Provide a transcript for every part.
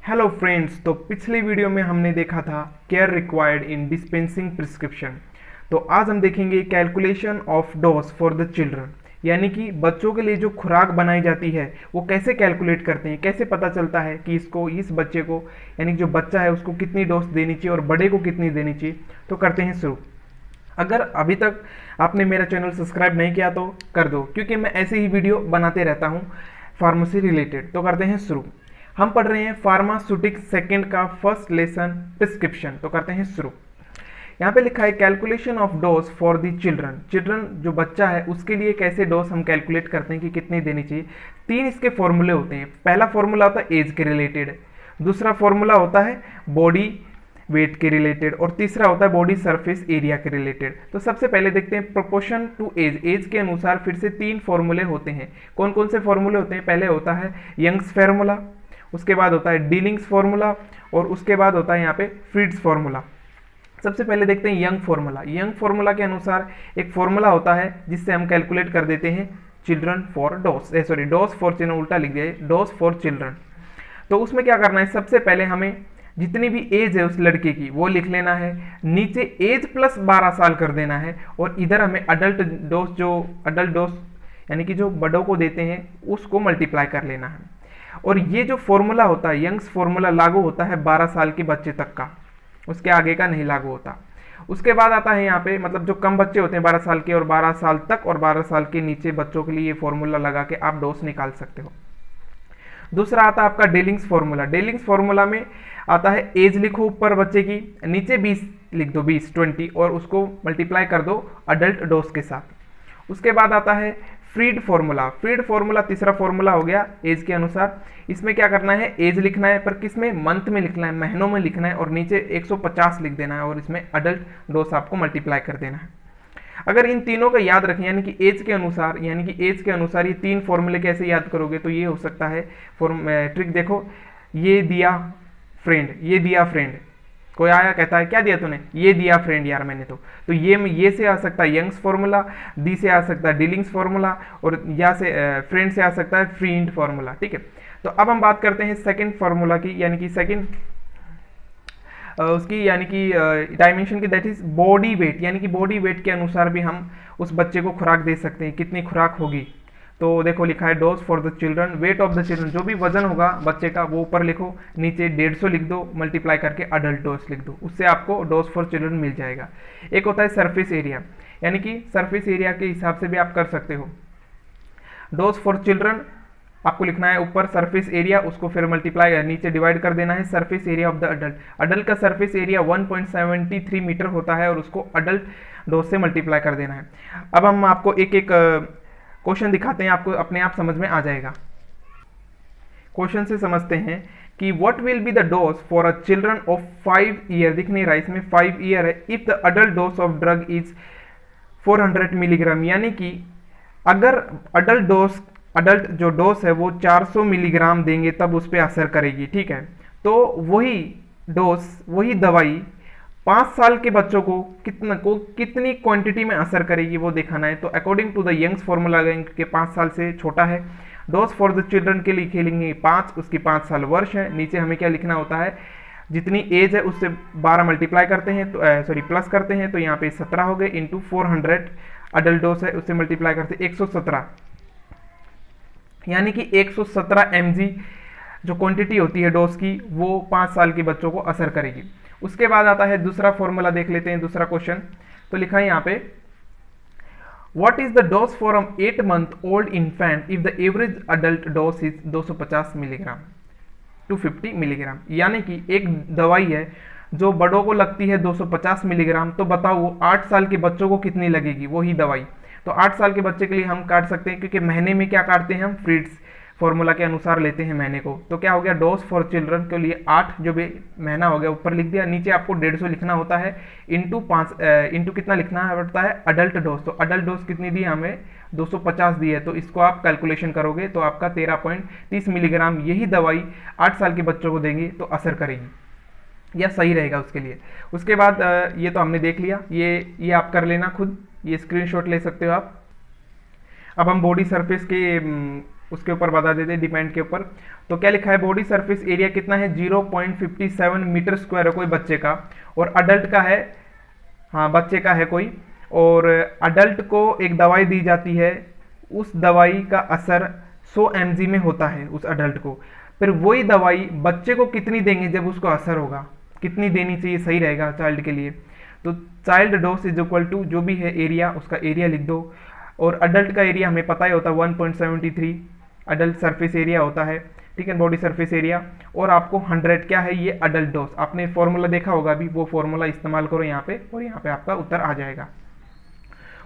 Hello friends, तो पिछले video में हमने देखा था care required in dispensing prescription. तो आज हम देखेंगे calculation of dose for the children, यानी कि बच्चों के लिए जो खुराक बनाई जाती है वो कैसे कैलकुलेट करते हैं, कैसे पता चलता है कि इस बच्चे को यानी कि जो बच्चा है उसको कितनी डोज देनी चाहिए और बड़े को कितनी देनी चाहिए। तो करते हैं शुरू। अगर अभी तक आपने मेरा चैनल सब्सक्राइब नहीं किया तो कर दो, क्योंकि मैं ऐसे ही वीडियो बनाते रहता हूँ फार्मेसी रिलेटेड। तो करते हैं शुरू। हम पढ़ रहे हैं फार्मास्यूटिक्स सेकंड का फर्स्ट लेसन प्रिस्क्रिप्शन। तो करते हैं शुरू। यहाँ पे लिखा है calculation of dose for the children. Children जो बच्चा है उसके लिए कैसे डोज हम कैलकुलेट करते हैं कि कितनी देनी चाहिए। तीन इसके फॉर्मूले होते हैं। पहला फॉर्मूला होता है एज के रिलेटेड, दूसरा फॉर्मूला होता है बॉडी वेट के रिलेटेड और तीसरा होता है बॉडी सरफेस एरिया के रिलेटेड। तो सबसे पहले देखते हैं प्रोपोर्शन टू एज। एज के अनुसार फिर से तीन फॉर्मूले होते हैं। कौन कौन से फॉर्मूले होते हैं? पहले होता है यंग्स फार्मूला, उसके बाद होता है डीलिंग्स फार्मूला और उसके बाद होता है यहाँ पे फ्रीड्स फार्मूला। सबसे पहले देखते हैं यंग फार्मूला। यंग फार्मूला के अनुसार एक फार्मूला होता है जिससे हम कैलकुलेट कर देते हैं children for dose, sorry dose for children, उल्टा लिख दिया, डोज फॉर चिल्ड्रन। तो उसमें क्या करना है, सबसे पहले हमें जितनी भी एज है उस लड़के की वो लिख लेना है, नीचे एज प्लस 12 साल कर देना है और इधर हमें अडल्ट डोज, जो अडल्ट डोज यानी कि जो बड़ों को देते हैं उसको मल्टीप्लाई कर लेना है। और ये जो फॉर्मूला होता है यंग्स फॉर्मूला लागू होता है 12 साल के बच्चे तक का, उसके आगे का नहीं लागू होता। उसके बाद आता है यहाँ पे मतलब जो कम बच्चे होते हैं 12 साल के और 12 साल तक और 12 साल के नीचे बच्चों के लिए ये फॉर्मूला लगा के आप डोज निकाल सकते हो। दूसरा आता है आपका डेलिंग्स फॉर्मूला। डेलिंग्स फॉर्मूला में आता है एज लिखो ऊपर बच्चे की, नीचे 20 लिख दो, 20 और उसको मल्टीप्लाई कर दो अडल्ट डोज के साथ। उसके बाद आता है फ्रीड फॉर्मूला। फ्रीड फॉर्मूला तीसरा फॉर्मूला हो गया एज के अनुसार। इसमें क्या करना है, एज लिखना है पर किसमें, मंथ में लिखना है, महीनों में लिखना है और नीचे 150 लिख देना है और इसमें अडल्ट डोज आपको मल्टीप्लाई कर देना है। अगर इन तीनों का याद रखें यानी कि एज के अनुसार, ये तीन फॉर्मूले कैसे याद करोगे, तो ये हो सकता है ट्रिक। देखो ये दिया फ्रेंड, ये दिया फ्रेंड, कोई आया कहता है क्या दिया तूने, ये दिया फ्रेंड यार मैंने तो ये से आ सकता है यंग्स फार्मूला, डी से आ सकता है डीलिंग्स फार्मूला और या से फ्रेंड से आ सकता है फ्रीड फार्मूला। ठीक है, तो अब हम बात करते हैं सेकंड फार्मूला की, यानी कि सेकंड उसकी यानी कि डायमेंशन की, दैट इज बॉडी वेट। यानी कि बॉडी वेट के अनुसार भी हम उस बच्चे को खुराक दे सकते हैं, कितनी खुराक होगी। तो देखो लिखा है dose for the children, weight of the children, जो भी वजन होगा बच्चे का वो ऊपर लिखो, नीचे 150 लिख दो, मल्टीप्लाई करके अडल्ट डोज लिख दो, उससे आपको डोज फॉर चिल्ड्रन मिल जाएगा। एक होता है सरफेस एरिया, यानी कि सरफेस एरिया के हिसाब से भी आप कर सकते हो। डोज फॉर चिल्ड्रन आपको लिखना है ऊपर सरफेस एरिया, उसको फिर मल्टीप्लाई नीचे डिवाइड कर देना है surface area of the adult. Adult का सरफेस एरिया 1.73 मीटर होता है और उसको अडल्ट डोज से मल्टीप्लाई कर देना है। अब हम आपको एक एक क्वेश्चन दिखाते हैं, आपको अपने आप समझ में आ जाएगा। क्वेश्चन से समझते हैं कि what will be the dose for a children of 5 year, दिख नहीं रहा इसमें 5 ईयर है, if the adult dose of drug is 400 milligram. यानी कि अगर अडल्ट जो डोज है वो 400 मिलीग्राम देंगे तब उस पर असर करेगी। ठीक है, तो वही डोज, वही दवाई 5 साल के बच्चों को कितनी क्वांटिटी में असर करेगी वो दिखाना है। तो according to the Young's formula के 5 साल से छोटा है। डोज फॉर द चिल्ड्रन के लिए खेलेंगे 5, उसकी 5 साल वर्ष है। नीचे हमें क्या लिखना होता है, जितनी एज है उससे 12 मल्टीप्लाई करते हैं, तो सॉरी प्लस करते हैं, तो यहाँ पे 17 हो गए, इंटू 400 अडल्ट डोज है उससे मल्टीप्लाई करते 117, यानी कि 117 mg जो क्वांटिटी होती है डोज की वो 5 साल के बच्चों को असर करेगी। उसके बाद आता है दूसरा फॉर्मूला, देख लेते हैं दूसरा क्वेश्चन। तो लिखा है यहाँ पे what is the dose for 8 month old infant if the average adult dose is 250 milligram 250 milligram. यानी कि एक दवाई है जो बड़ों को लगती है 250 मिलीग्राम, तो बताओ वो 8 साल के बच्चों को कितनी लगेगी वही दवाई। तो 8 साल के बच्चे के लिए हम काट सकते हैं, क्योंकि महीने में क्या काटते हैं हम, फ्रीड्स फॉर्मूला के अनुसार लेते हैं महीने को। तो क्या हो गया, डोज फॉर चिल्ड्रन के लिए 8 जो भी महीना हो गया ऊपर लिख दिया, नीचे आपको 150 लिखना होता है, इंटू 5 इंटू कितना लिखना पड़ता है अडल्ट डोज। तो अडल्ट डोज कितनी दी हमें, 250 दी है, तो इसको आप कैलकुलेशन करोगे तो आपका 13.30 मिलीग्राम यही दवाई 8 साल के बच्चों को देंगे तो असर करेगी या सही रहेगा उसके लिए। उसके बाद ये तो हमने देख लिया, ये आप कर लेना खुद, ये स्क्रीनशॉट ले सकते हो आप। अब हम बॉडी सरफेस के उसके ऊपर बता देते डिपेंड के ऊपर। तो क्या लिखा है, बॉडी सरफेस एरिया कितना है 0.57 मीटर स्क्वायर है कोई बच्चे का, और अडल्ट का है, हाँ बच्चे का है कोई, और अडल्ट को एक दवाई दी जाती है, उस दवाई का असर 100 mg में होता है उस अडल्ट को। फिर वही दवाई बच्चे को कितनी देंगे जब उसको असर होगा, कितनी देनी चाहिए सही रहेगा चाइल्ड के लिए। तो child dose is equal to जो भी है एरिया, उसका एरिया लिख दो, और अडल्ट का एरिया हमें पता ही होता है 1.73 अडल्ट सरफेस एरिया होता है, ठीक है, बॉडी सरफेस एरिया, और आपको 100 क्या है ये अडल्ट डोज। आपने फॉर्मूला देखा होगा अभी, वो फॉर्मूला इस्तेमाल करो यहाँ पे, और यहाँ पे आपका उत्तर आ जाएगा।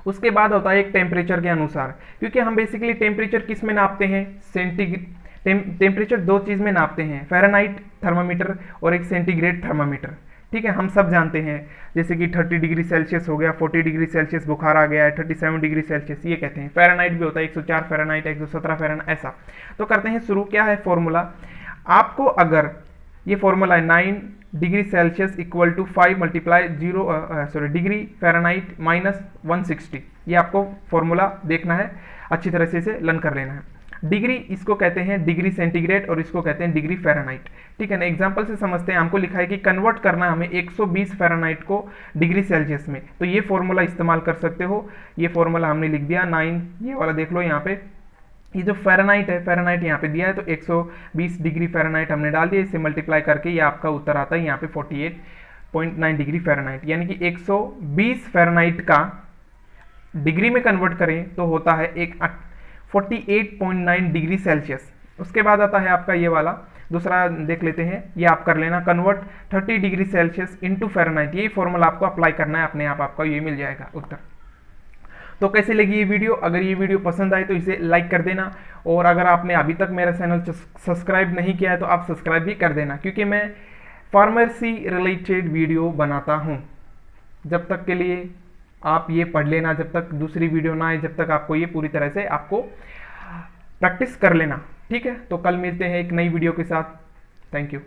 उसके बाद होता है एक टेम्परेचर के अनुसार, क्योंकि हम बेसिकली टेम्परेचर किस में नापते हैं, टेम्परेचर दो चीज़ में नापते हैं, फ़ारेनहाइट थर्मामीटर और एक सेंटीग्रेड थर्मामीटर, ठीक है, हम सब जानते हैं। जैसे कि 30 डिग्री सेल्सियस हो गया, 40 डिग्री सेल्सियस बुखार आ गया है, 37 डिग्री सेल्सियस ये कहते हैं। फ़ारेनहाइट भी होता है 104 फ़ारेनहाइट, 117 फ़ारेनहाइट, ऐसा। तो करते हैं शुरू, क्या है फॉर्मूला। आपको अगर ये फॉर्मूला है 9 degree Celsius equal to 5 multiply degree Fahrenheit minus 160, ये आपको फॉर्मूला देखना है, अच्छी तरह से इसे लर्न कर लेना है। डिग्री इसको कहते हैं डिग्री सेंटीग्रेड और इसको कहते हैं डिग्री फ़ारेनहाइट, ठीक है ना। एग्जांपल से समझते हैं, हमको लिखा है कि कन्वर्ट करना है हमें 120 फ़ारेनहाइट को डिग्री सेल्सियस में, तो ये फॉर्मूला इस्तेमाल कर सकते हो। ये फॉर्मूला हमने लिख दिया 9, ये वाला देख लो यहाँ पे, ये जो फ़ारेनहाइट है, फ़ारेनहाइट यहाँ पे दिया है, तो 120 डिग्री फ़ारेनहाइट हमने डाल दिया, इससे मल्टीप्लाई करके ये आपका उत्तर आता है यहाँ पे 48.9 डिग्री फ़ारेनहाइट, यानी कि 120 फ़ारेनहाइट का डिग्री में कन्वर्ट करें तो होता है 48.9 डिग्री सेल्सियस। उसके बाद आता है आपका ये वाला दूसरा देख लेते हैं, ये आप कर लेना convert 30 degree Celsius into Fahrenheit, ये फॉर्मूला आपको अप्लाई करना है, अपने आप आपका ये मिल जाएगा उत्तर। तो कैसे लगी ये वीडियो, अगर ये वीडियो पसंद आए तो इसे लाइक कर देना, और अगर आपने अभी तक मेरा चैनल सब्सक्राइब नहीं किया है तो आप सब्सक्राइब भी कर देना, क्योंकि मैं फार्मेसी रिलेटेड वीडियो बनाता हूँ। जब तक के लिए आप ये पढ़ लेना, जब तक दूसरी वीडियो ना आए, जब तक आपको ये पूरी तरह से आपको प्रैक्टिस कर लेना, ठीक है। तो कल मिलते हैं एक नई वीडियो के साथ, थैंक यू।